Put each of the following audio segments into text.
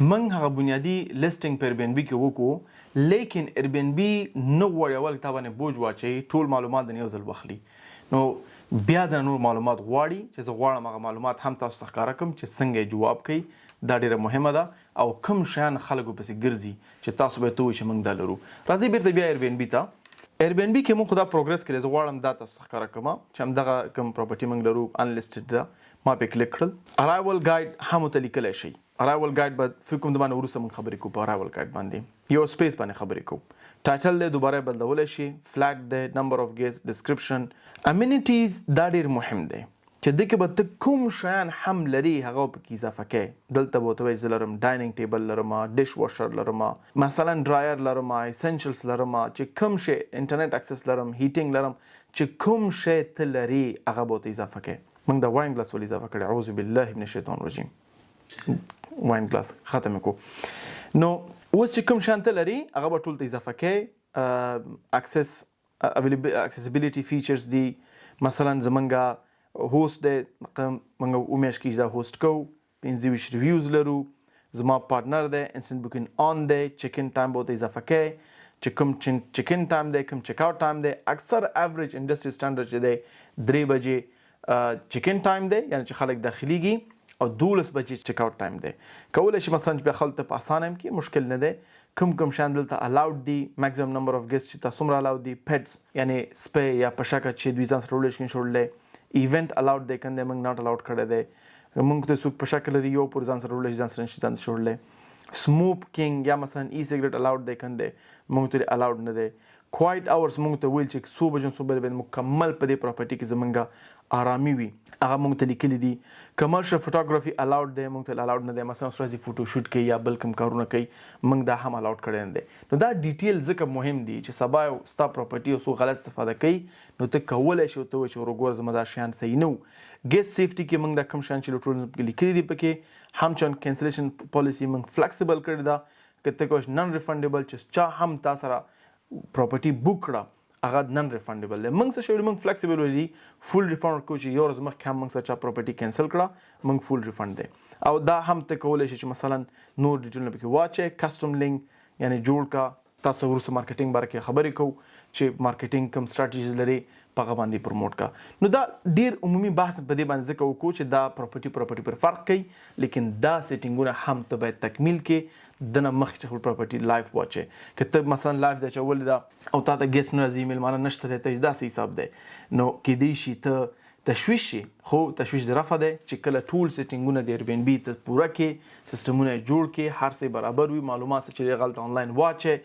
من هغه بنیادی لیسټینګ په Airbnb کې وکړو، لیکن Airbnb نه غواړي اول تا باندې بوج واچوي، ټول معلومات د یو ځل واخلي. نو بیا د نور معلومات غواړي چې زه غواړم هغه معلومات هم تاسو ته ښکاره کړم چې څنګه یې جواب کوي. دا ډیره مهمه ده او کوم شیان خلکو پسې ګرځي چې تاسو به ته وایئ چې موږ دا لرو. راځئ بیرته بیا Airbnb ته. Airbnb کې موږ خو دا پروګرس کړی، زه غواړم دا تاسو ته ښکاره کړم چې همدغه کوم پراپرټي موږ لرو انلیسټډ ده. ما پې کلیک کړل. ارایول ګایډ هم ورته لیکلی شئ. ارایول ګایډ به فکر کوم د باندې وروسته موږ خبرې کوو په ارایول ګایډ باندې، یو سپیس باندې خبرې کوو. ټایټل دی دوباره بدلولی شي، فلیټ دی، نمبر اف ګیسټ، ډسکرپشن، امینیټیز. دا ډېر مهم دی چې دې کې به ته کوم شیان هم لري هغه پکې اضافه کوې. دلته به ورته وایي زه لرم ډایننګ ټیبل لرم، ډش واشر لرم، مثلا ډرایر لرم، اسنشلز لرم، چې کوم شی انټرنیټ اکسس لرم، هیټینګ لرم، چې کوم شی ته لري هغه به ورته اضافه کوې. موږ د واین ګلاس ولې اضافه کړی؟ اعوذ بالله من الشیطان الرجیم. واین ګلاس ختم کو. نو اوس چې کوم شان ته لري هغه به ټول ته اضافه کوي. اکسسیبیلیټي فیچرز دي، مثلا زمونږ هوست دی، موږ اومیش کې دا هوست کوو، 25 ریویوز لرو، زما پارټنر دی، انسټنټ بوکینګ آن دی، چیک ان ټایم به ورته اضافه کوي چې کوم چیک ان ټایم دی، کوم چیک آوټ ټایم دی. اکثر ایوریج انډسټري سټانډرډ چې دی 3 بجې چیک ان ټایم دی، یعنی چې خلک داخليږي، او 12 بجې چیک آوټ ټایم دی. کولی شي مثلا چې بیا خلکو ته په اسانه هم کې مشکل نه دی. کوم شیان دلته الاؤډ دي، میکزیمم نمبر اف ګیسټ چې تاسو څومره الاؤډ دي، پیټس یعنی سپی یا پشکه چې دوی ځان سره وړلی شي نشوړلی، ایونټ الاؤډ دی کنه موږ ناټ الاؤډ کړی دی. موږ ته څوک پشکه لري یو پورې ځان سره وړلی شي، ځان سره نشي ځان شوړلی. سموکینګ یا مثلا ای سیګریټ الاؤډ دی کنه موږ ته الاؤډ نه دی. کوایټ اورز موږ ته ویل چې څو بجو څو بجې مکمل په دې پراپرټي کې زمونږ آرامي وي، هغه موږ ته لیکلي دي. کمرشل فوټوګرافي الاؤډ دی، موږ ته الاؤډ نه دی. مثلا ورځې فوټو شوټ کوي یا بل کوم کارونه کوي، موږ دا هم الاؤډ کړی نه دی. نو دا ډیټیل ځکه مهم دي چې سبا یو ستا پراپرټي او څوک غلط استفاده کوي نو ته کولی شي ورته ووایې چې وروګوره زما دا شیان صحیح نه وو. ګیس سیفټي کې موږ دا کوم شیان چې ټول لیکلي دي پکې، هم چون کینسلیشن پالیسي موږ فلیکسیبل کړې ده که ته کوم نن ریفنډیبل چې چا هم تا سره پراپرټي بوک کړه هغه نن ریفنډیبل دی. موږ څه شی موږ فلیکسیبل ولري، فول ریفنډ ورکوو چې یو ورځ مخکې هم موږ سره چا پراپرټي کینسل کړه موږ فول ریفنډ دی. او دا هم ته کولی شي چې مثلا نور ډیټیلونه پکې واچوې. کسټم لینک یعنی جوړ کا، تاسو وروسته مارکیټینګ باره کې خبرې کوو چې مارکیټینګ کوم سټراټیژیز لري په هغه باندې پروموټ کا. نو دا ډیر عمومي بحث په دې باندې ځکه وکړو چې دا پراپرټي پر فرق کوي، لیکن دا سیټینګونه هم ته باید تکمیل کې دنه مخکې چې خپل پراپرټي لایف واچې. که ته مثلا لایف د چولې ده او تا ته ګیس نه راځي، میلمانه نشته دی، ته داسې حساب دی، نو کیدای شي ته تشویش شي. خو تشویش د رفع دی چې کله ټول سیټینګونه د Airbnb ته پوره کې، سیستمونه یې جوړ کې، هر څه برابر وي، معلومات چې غلط آنلاین واچې،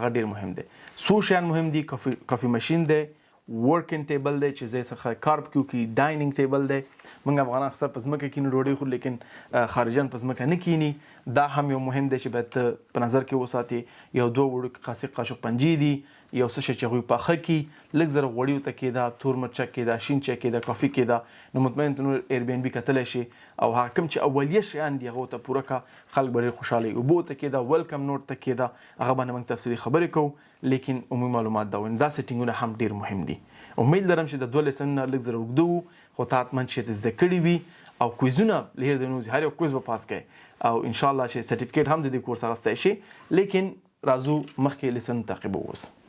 هغه ډیر مهم دی. څو شیان مهم دي، کافي ماشین دی، ورکینګ ټیبل دی چې ځای څخه کار پکې وکړي، ډایننګ ټیبل دی. موږ افغانان اکثر په ځمکه کینو ډوډۍ خورو، لیکن خارجیان په ځمکه نه کینی. دا هم یو مهم دی چې باید ته په نظر کې وساتې. یو 2 وړوکي قاشق پنجې دي، یو څه شی چې هغوی پاخه کړي، لږ زره غوړي ورته کېده، تور مرچک کېده، شین چای کېده، کافي کېده، نو مطمئن ته نور Airbnb کتلی شي او هغه کوم چې اولیه شیان دي هغه ورته پوره کړه، خلک به ډېر خوشحاله وي. اوبه ورته کېده، ویلکم نوټ ته کېده، هغه باندې موږ تفصیلي خبرې کوو، لیکن عمومي معلومات دا وایي. دا سیټینګونه هم ډېر مهم دي. امید لرم چې د 2 لیسنونه لږ زره اوږده وو، خو تا حتما چې زده کړي وي او کویزونه لهر د نوز هر یو کویز به پاس کړئ او انشاءالله چې سرټیفیکیټ هم د دې کورس اخیستی شي. لیکن راځو مخکې لیسن تعقیبو اوس.